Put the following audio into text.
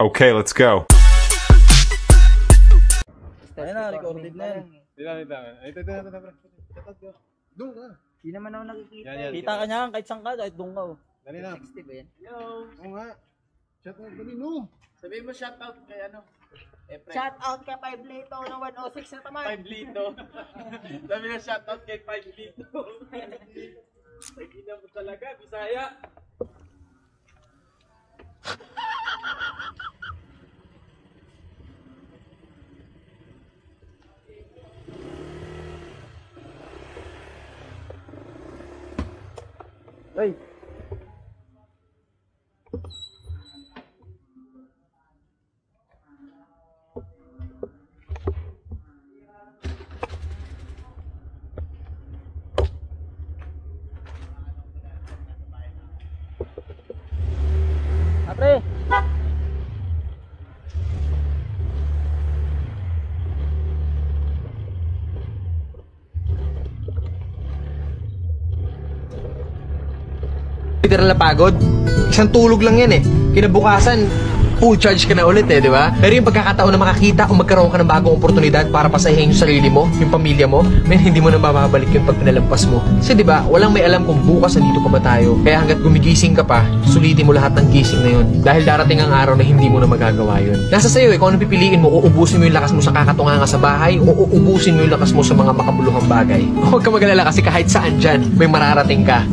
Okay, let's go. Ayun na, recorded na yan. Ito. Doon ka. Hindi naman ako nakikita. Yan. Kita ka niya kahit saan ka, kahit doon ka. Dali na. 60 ba yan? Hello. Oo nga. Chat na, dali no. Sabihin mo shoutout kay ano? Efren. Shout out kay 5 Lito ng 106 na tamad. 5 Lito. Sabi na shoutout kay 5 Lito. Sige na mo talaga, Bisaya. Ay! Apre! Literal na pagod. Isang tulog lang yan eh. Kinabukasan, full charge ka na ulit eh, di ba? Pero yung pagkakataon na makakita o magkaroon ka ng bagong oportunidad para pasahin yung sarili mo, yung pamilya mo, hindi mo na mababalik yung pag pinalampas mo. Kasi di ba, walang may alam kung bukas nandito pa ba tayo. Kaya hanggat gumigising ka pa, sulitin mo lahat ng gising na yun. Dahil darating ang araw na hindi mo na magagawa yun. Nasa sayo eh, kung ano pipiliin mo, uubusin mo yung lakas mo sa kakatunganga sa bahay o uubusin mo yung lakas mo sa mga makabuluhang bagay. Huwag ka mag-alala kasi kahit saan dyan, may mararating ka.